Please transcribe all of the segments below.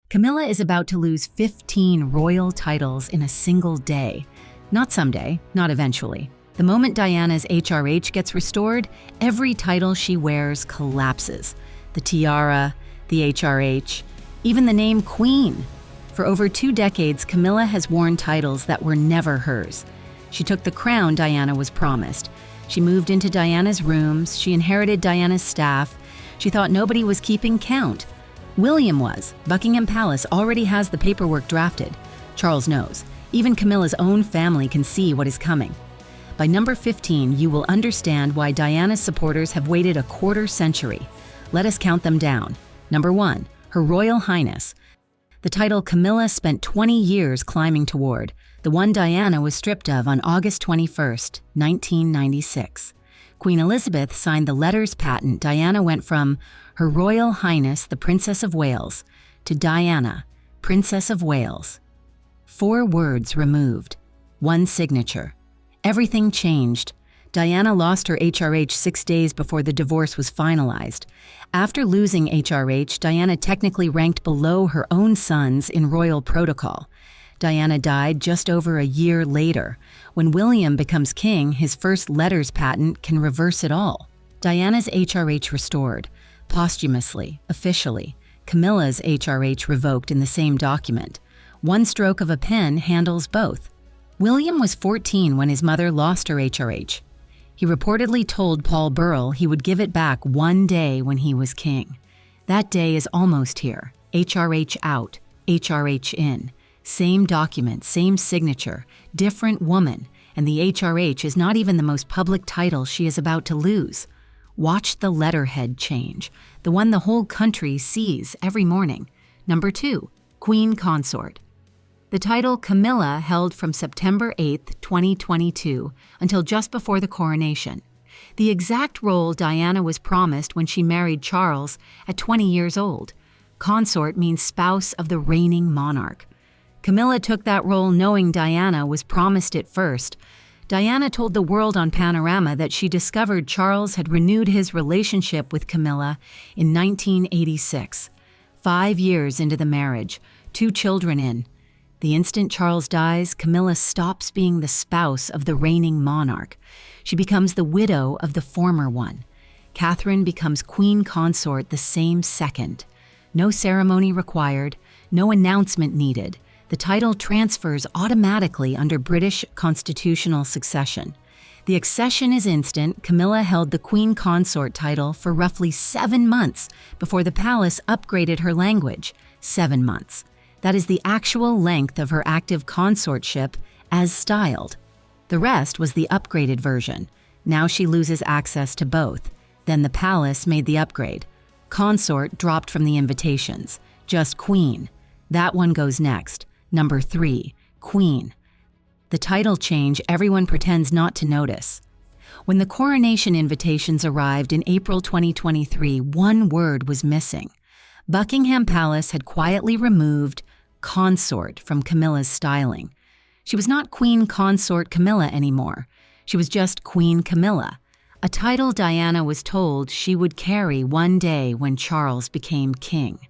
Camilla is about to lose 15 royal titles in a single day. Not someday, not eventually. The moment Diana's HRH gets restored, every title she wears collapses. The tiara, the HRH, even the name Queen. For over 2 decades, Camilla has worn titles that were never hers. She took the crown Diana was promised. She moved into Diana's rooms, she inherited Diana's staff. She thought nobody was keeping count. William was. Buckingham Palace already has the paperwork drafted. Charles knows. Even Camilla's own family can see what is coming. By number 15, you will understand why Diana's supporters have waited a quarter century. Let us count them down. Number 1, Her Royal Highness. The title Camilla spent 20 years climbing toward, the one Diana was stripped of on August 21st, 1996. Queen Elizabeth signed the letters patent. Diana went from Her Royal Highness, the Princess of Wales, to Diana, Princess of Wales. 4 words removed, 1 signature. Everything changed. Diana lost her HRH 6 days before the divorce was finalized. After losing HRH, Diana technically ranked below her own sons in royal protocol. Diana died just over a year later. When William becomes king, his first letters patent can reverse it all. Diana's HRH restored, posthumously, officially. Camilla's HRH revoked in the same document. One stroke of a pen handles both. William was 14 when his mother lost her HRH. He reportedly told Paul Burrell he would give it back one day when he was king. That day is almost here. HRH out, HRH in. Same document, same signature, different woman, and the HRH is not even the most public title she is about to lose. Watch the letterhead change, the one the whole country sees every morning. Number 2, Queen Consort. The title Camilla held from September 8, 2022 until just before the coronation. The exact role Diana was promised when she married Charles at 20 years old. Consort means spouse of the reigning monarch. Camilla took that role knowing Diana was promised it first. Diana told the world on Panorama that she discovered Charles had renewed his relationship with Camilla in 1986. 5 years into the marriage, 2 children in. The instant Charles dies, Camilla stops being the spouse of the reigning monarch. She becomes the widow of the former one. Catherine becomes Queen Consort the same second. No ceremony required, no announcement needed. The title transfers automatically under British constitutional succession. The accession is instant. Camilla held the Queen Consort title for roughly 7 months before the palace upgraded her language. 7 months. That is the actual length of her active consortship as styled. The rest was the upgraded version. Now she loses access to both. Then the palace made the upgrade. Consort dropped from the invitations. Just Queen. That one goes next. Number 3, Queen. The title change everyone pretends not to notice. When the coronation invitations arrived in April 2023, one word was missing. Buckingham Palace had quietly removed Consort from Camilla's styling. She was not Queen Consort Camilla anymore. She was just Queen Camilla, a title Diana was told she would carry one day when Charles became king.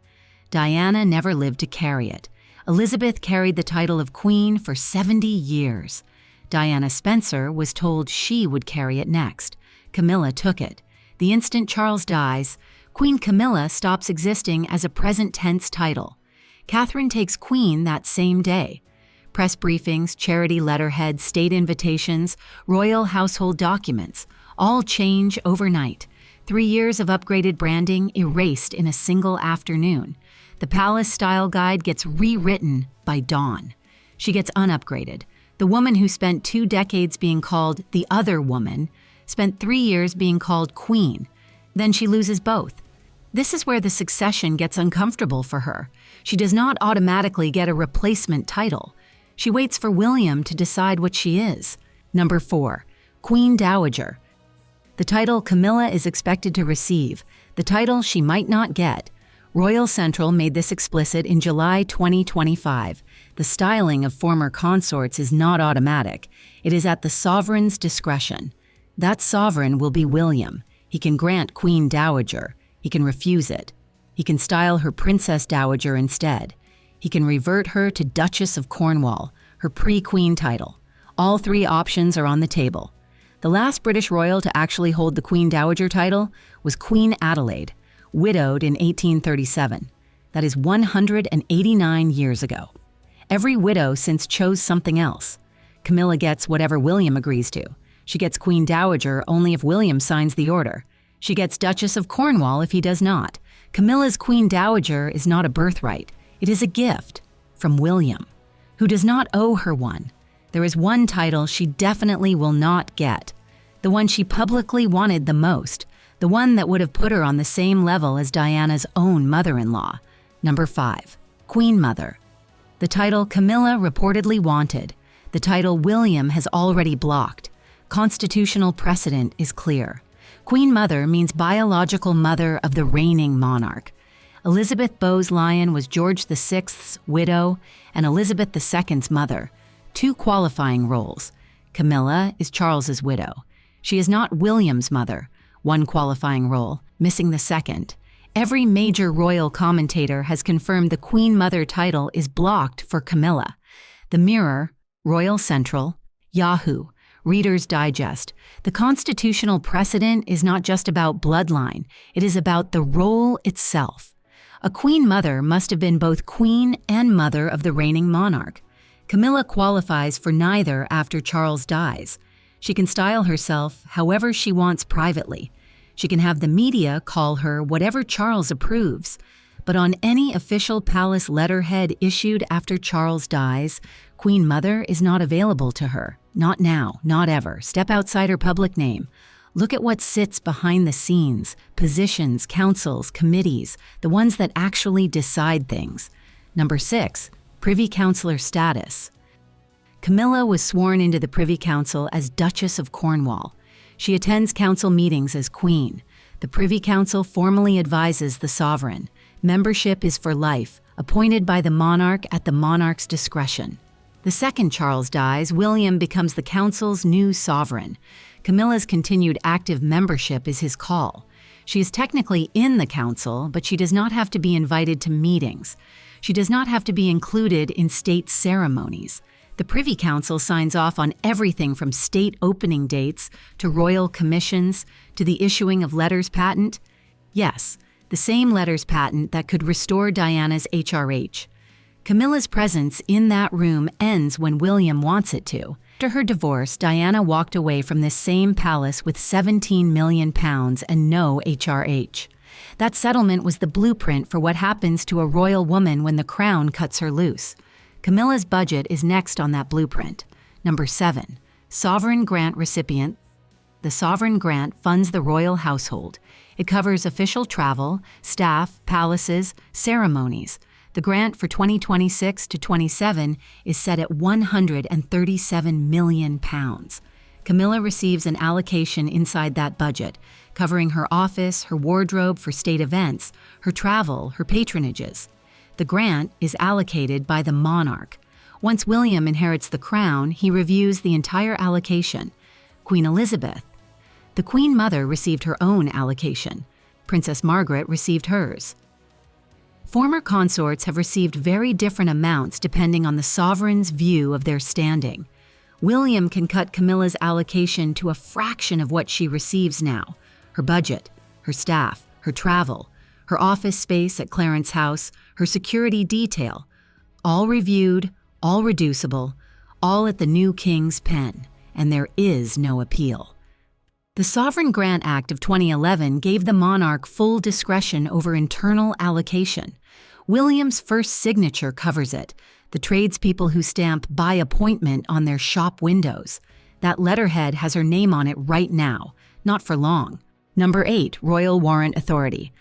Diana never lived to carry it. Elizabeth carried the title of Queen for 70 years. Diana Spencer was told she would carry it next. Camilla took it. The instant Charles dies, Queen Camilla stops existing as a present tense title. Catherine takes Queen that same day. Press briefings, charity letterheads, state invitations, royal household documents, all change overnight. 3 years of upgraded branding erased in a single afternoon. The palace style guide gets rewritten by dawn. She gets unupgraded. The woman who spent 2 decades being called the other woman spent 3 years being called Queen. Then she loses both. This is where the succession gets uncomfortable for her. She does not automatically get a replacement title. She waits for William to decide what she is. Number 4, Queen Dowager. The title Camilla is expected to receive, the title she might not get. Royal Central made this explicit in July 2025. The styling of former consorts is not automatic. It is at the sovereign's discretion. That sovereign will be William. He can grant Queen Dowager. He can refuse it. He can style her Princess Dowager instead. He can revert her to Duchess of Cornwall, her pre-queen title. All three options are on the table. The last British royal to actually hold the Queen Dowager title was Queen Adelaide, widowed in 1837. That is 189 years ago. Every widow since chose something else. Camilla gets whatever William agrees to. She gets Queen Dowager only if William signs the order. She gets Duchess of Cornwall if he does not. Camilla's Queen Dowager is not a birthright. It is a gift from William, who does not owe her one. There is one title she definitely will not get, the one she publicly wanted the most, the one that would have put her on the same level as Diana's own mother-in-law. Number 5, Queen Mother. The title Camilla reportedly wanted, the title William has already blocked. Constitutional precedent is clear. Queen Mother means biological mother of the reigning monarch. Elizabeth Bowes-Lyon was George VI's widow and Elizabeth II's mother, two qualifying roles. Camilla is Charles's widow. She is not William's mother, one qualifying role, missing the second. Every major royal commentator has confirmed the Queen Mother title is blocked for Camilla. The Mirror, Royal Central, Yahoo, Reader's Digest. The constitutional precedent is not just about bloodline, it is about the role itself. A Queen Mother must have been both queen and mother of the reigning monarch. Camilla qualifies for neither after Charles dies. She can style herself however she wants privately. She can have the media call her whatever Charles approves. But on any official palace letterhead issued after Charles dies, Queen Mother is not available to her. Not now, not ever. Step outside her public name. Look at what sits behind the scenes, positions, councils, committees, the ones that actually decide things. Number 6, Privy Councillor status. Camilla was sworn into the Privy Council as Duchess of Cornwall. She attends council meetings as Queen. The Privy Council formally advises the sovereign. Membership is for life, appointed by the monarch at the monarch's discretion. The second Charles dies, William becomes the council's new sovereign. Camilla's continued active membership is his call. She is technically in the council, but she does not have to be invited to meetings. She does not have to be included in state ceremonies. The Privy Council signs off on everything from state opening dates to royal commissions to the issuing of letters patent. Yes, the same letters patent that could restore Diana's HRH. Camilla's presence in that room ends when William wants it to. After her divorce, Diana walked away from this same palace with £17 million and no HRH. That settlement was the blueprint for what happens to a royal woman when the crown cuts her loose. Camilla's budget is next on that blueprint. Number 7, Sovereign Grant recipient. The Sovereign Grant funds the royal household. It covers official travel, staff, palaces, ceremonies. The grant for 2026 to 27 is set at £137 million. Camilla receives an allocation inside that budget, covering her office, her wardrobe for state events, her travel, her patronages. The grant is allocated by the monarch. Once William inherits the crown, he reviews the entire allocation. Queen Elizabeth. The Queen Mother received her own allocation. Princess Margaret received hers. Former consorts have received very different amounts depending on the sovereign's view of their standing. William can cut Camilla's allocation to a fraction of what she receives now. Her budget, her staff, her travel, her office space at Clarence House, her security detail, all reviewed, all reducible, all at the new king's pen, and there is no appeal. The Sovereign Grant Act of 2011 gave the monarch full discretion over internal allocation. William's first signature covers it, the tradespeople who stamp by appointment on their shop windows. That letterhead has her name on it right now, not for long. Number 8, Royal Warrant Authority.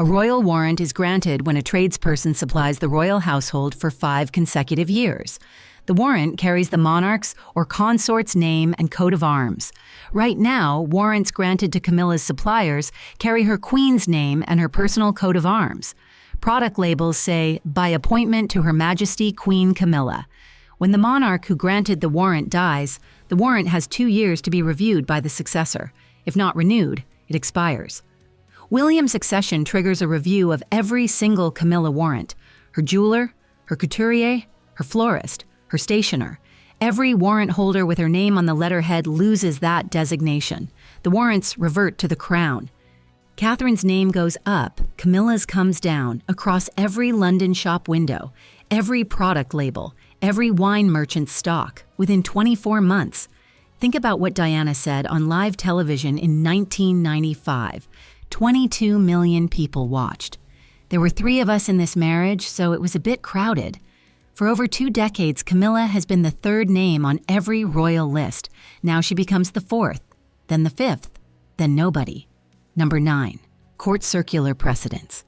A royal warrant is granted when a tradesperson supplies the royal household for 5 consecutive years. The warrant carries the monarch's or consort's name and coat of arms. Right now, warrants granted to Camilla's suppliers carry her queen's name and her personal coat of arms. Product labels say, by appointment to Her Majesty Queen Camilla. When the monarch who granted the warrant dies, the warrant has 2 years to be reviewed by the successor. If not renewed, it expires. William's accession triggers a review of every single Camilla warrant. her jeweler, her couturier, her florist, her stationer. Every warrant holder with her name on the letterhead loses that designation. The warrants revert to the crown. Catherine's name goes up, Camilla's comes down, across every London shop window, every product label, every wine merchant's stock, within 24 months. Think about what Diana said on live television in 1995. 22 million people watched. There were 3 of us in this marriage, so it was a bit crowded. For over 2 decades, Camilla has been the 3rd name on every royal list. Now she becomes the 4th, then the 5th, then nobody. Number 9. Court Circular Precedents.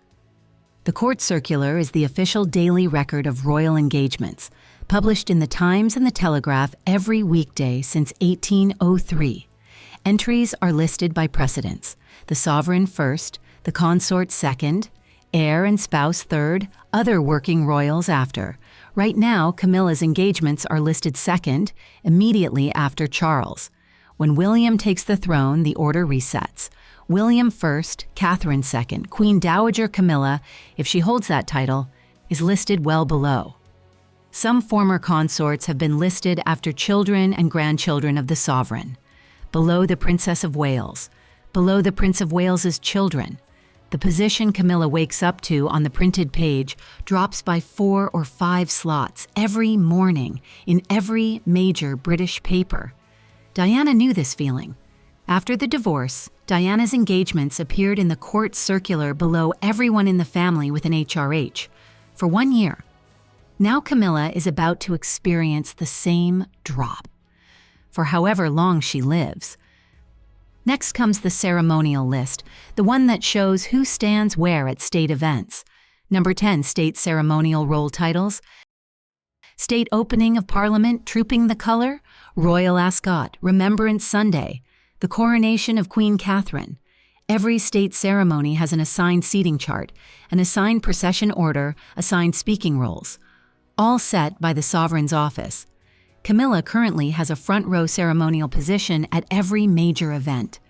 The Court Circular is the official daily record of royal engagements, published in the Times and the Telegraph every weekday since 1803. Entries are listed by precedence: the sovereign first, the consort second, heir and spouse third, other working royals after. Right now, Camilla's engagements are listed second, immediately after Charles. When William takes the throne, the order resets. William first, Catherine second, Queen Dowager Camilla, if she holds that title, is listed well below. Some former consorts have been listed after children and grandchildren of the sovereign. Below the Princess of Wales. Below the Prince of Wales's children. The position Camilla wakes up to on the printed page drops by 4 or 5 slots every morning in every major British paper. Diana knew this feeling. After the divorce, Diana's engagements appeared in the court circular below everyone in the family with an HRH for 1 year. Now Camilla is about to experience the same drop for however long she lives. Next comes the ceremonial list, the one that shows who stands where at state events. Number 10, state ceremonial roll titles. State opening of Parliament, Trooping the Colour, Royal Ascot, Remembrance Sunday, the coronation of Queen Catherine. Every state ceremony has an assigned seating chart, an assigned procession order, assigned speaking roles, all set by the sovereign's office. Camilla currently has a front row ceremonial position at every major event.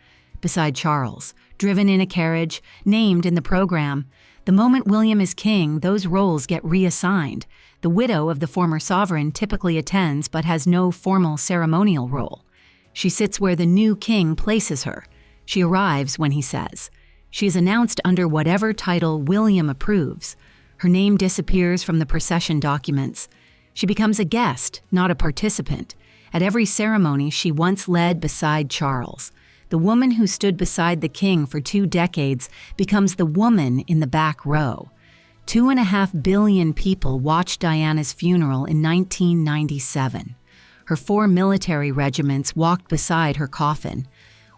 Beside Charles, driven in a carriage, named in the program. The moment William is king, those roles get reassigned. The widow of the former sovereign typically attends but has no formal ceremonial role. She sits where the new king places her. She arrives when he says. She is announced under whatever title William approves. Her name disappears from the procession documents. She becomes a guest, not a participant. At every ceremony she once led beside Charles. The woman who stood beside the king for 2 decades becomes the woman in the back row. 2.5 billion people watched Diana's funeral in 1997. Her 4 military regiments walked beside her coffin.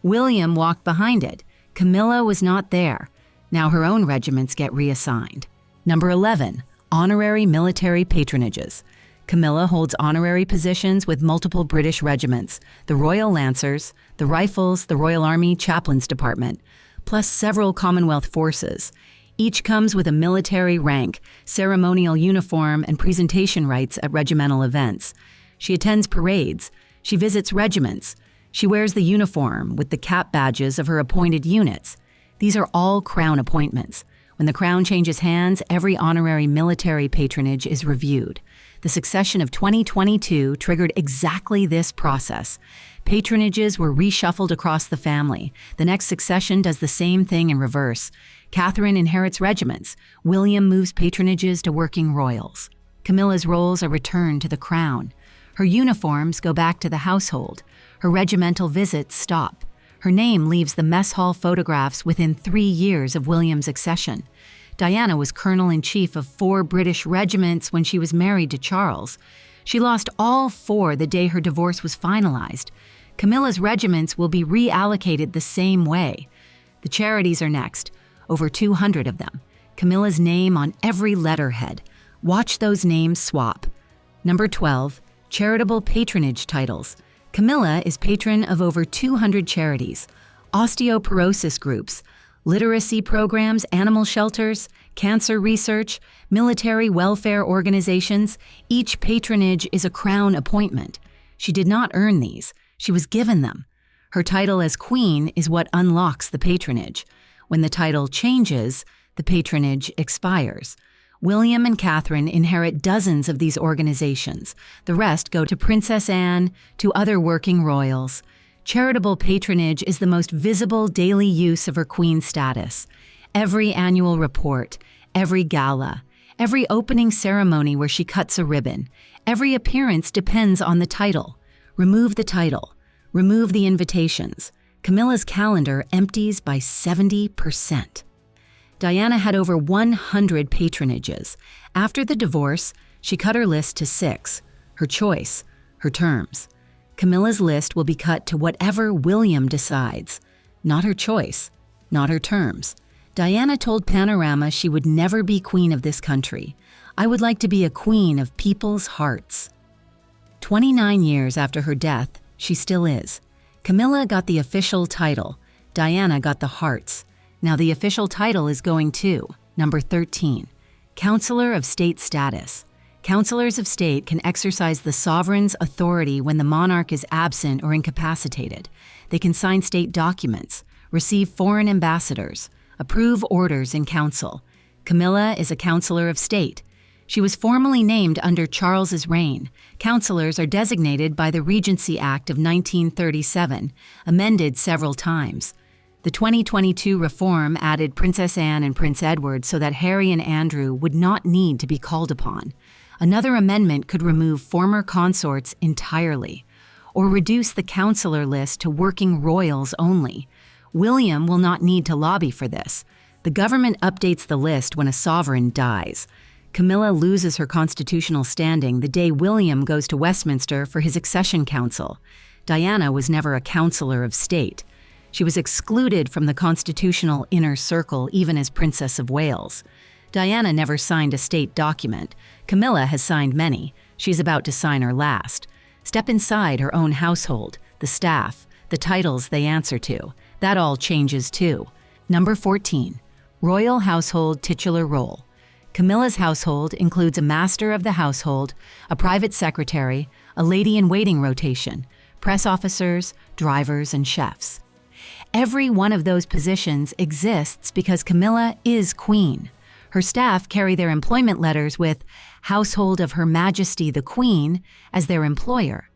William walked behind it. Camilla was not there. Now her own regiments get reassigned. Number 11, honorary military patronages. Camilla holds honorary positions with multiple British regiments, the Royal Lancers, the Rifles, the Royal Army Chaplains Department, plus several Commonwealth forces. Each comes with a military rank, ceremonial uniform, and presentation rights at regimental events. She attends parades. She visits regiments. She wears the uniform with the cap badges of her appointed units. These are all crown appointments. When the crown changes hands, every honorary military patronage is reviewed. The succession of 2022 triggered exactly this process. Patronages were reshuffled across the family. The next succession does the same thing in reverse. Catherine inherits regiments. William moves patronages to working royals. Camilla's roles are returned to the crown. Her uniforms go back to the household. Her regimental visits stop. Her name leaves the mess hall photographs within 3 years of William's accession. Diana was colonel-in-chief of 4 British regiments when she was married to Charles. She lost all 4 the day her divorce was finalized. Camilla's regiments will be reallocated the same way. The charities are next, over 200 of them. Camilla's name on every letterhead. Watch those names swap. Number 12, charitable patronage titles. Camilla is patron of over 200 charities, osteoporosis groups, literacy programs, animal shelters, cancer research, military welfare organizations. Each patronage is a crown appointment. She did not earn these. She was given them. Her title as queen is what unlocks the patronage. When the title changes, the patronage expires. William and Catherine inherit dozens of these organizations. The rest go to Princess Anne, to other working royals. Charitable patronage is the most visible daily use of her queen status. Every annual report, every gala, every opening ceremony where she cuts a ribbon, every appearance depends on the title. Remove the title. Remove the invitations. Camilla's calendar empties by 70%. Diana had over 100 patronages. After the divorce, she cut her list to 6. Her choice, her terms. Camilla's list will be cut to whatever William decides. Not her choice, not her terms. Diana told Panorama she would never be queen of this country. I would like to be a queen of people's hearts. 29 years after her death, she still is. Camilla got the official title. Diana got the hearts. Now the official title is going to number 13, Counselor of State status. Counselors of state can exercise the sovereign's authority when the monarch is absent or incapacitated. They can sign state documents, receive foreign ambassadors, approve orders in council. Camilla is a counselor of state. She was formally named under Charles's reign. Counselors are designated by the Regency Act of 1937, amended several times. The 2022 reform added Princess Anne and Prince Edward so that Harry and Andrew would not need to be called upon. Another amendment could remove former consorts entirely, or reduce the counselor list to working royals only. William will not need to lobby for this. The government updates the list when a sovereign dies. Camilla loses her constitutional standing the day William goes to Westminster for his accession council. Diana was never a counselor of state. She was excluded from the constitutional inner circle even as Princess of Wales. Diana never signed a state document. Camilla has signed many. She's about to sign her last. Step inside her own household, the staff, the titles they answer to. That all changes too. Number 14, Royal Household Titular Role. Camilla's household includes a master of the household, a private secretary, a lady-in-waiting rotation, press officers, drivers, and chefs. Every one of those positions exists because Camilla is queen. Her staff carry their employment letters with Household of Her Majesty the Queen as their employer.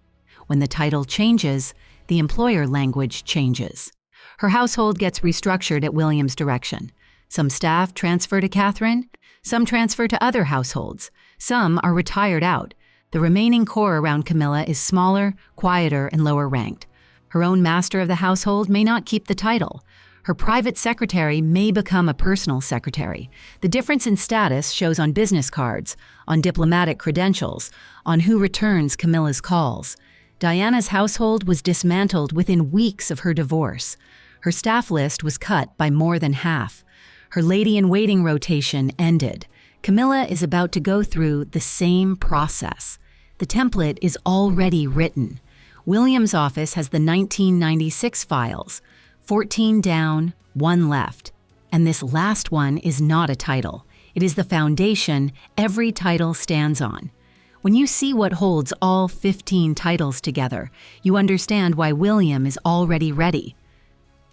When the title changes, the employer language changes. Her household gets restructured at William's direction. Some staff transfer to Catherine, some transfer to other households, some are retired out. The remaining core around Camilla is smaller, quieter, and lower ranked. Her own master of the household may not keep the title. Her private secretary may become a personal secretary. The difference in status shows on business cards, on diplomatic credentials, on who returns Camilla's calls. Diana's household was dismantled within weeks of her divorce. Her staff list was cut by more than half. Her lady-in-waiting rotation ended. Camilla is about to go through the same process. The template is already written. William's office has the 1996 files, 14 down, 1 left. And this last one is not a title. It is the foundation every title stands on. When you see what holds all 15 titles together, you understand why William is already ready.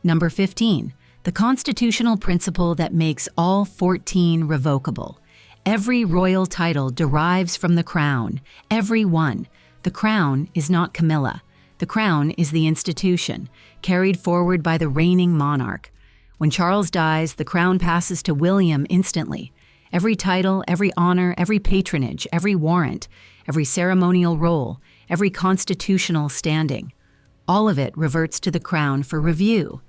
Number 15, the constitutional principle that makes all 14 revocable. Every royal title derives from the crown, every one. The crown is not Camilla. The crown is the institution, carried forward by the reigning monarch. When Charles dies, the crown passes to William instantly. Every title, every honor, every patronage, every warrant, every ceremonial role, every constitutional standing. All of it reverts to the crown for review.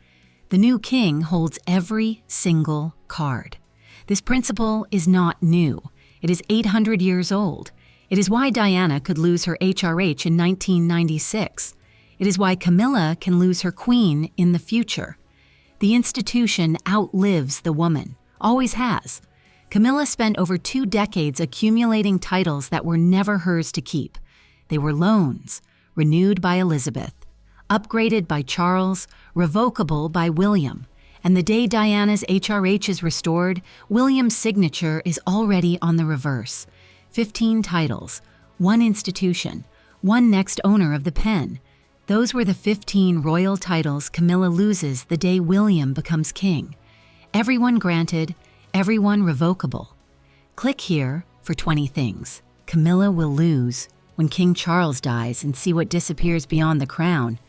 The new king holds every single card. This principle is not new. It is 800 years old. It is why Diana could lose her HRH in 1996. It is why Camilla can lose her queen in the future. The institution outlives the woman, always has. Camilla spent over 2 decades accumulating titles that were never hers to keep. They were loans, renewed by Elizabeth, upgraded by Charles, revocable by William. And the day Diana's HRH is restored, William's signature is already on the reverse. 15 titles, 1 institution, 1 next owner of the pen. Those were the 15 royal titles Camilla loses the day William becomes king. Everyone granted, everyone revocable. Click here for 20 things Camilla will lose when King Charles dies and see what disappears beyond the crown.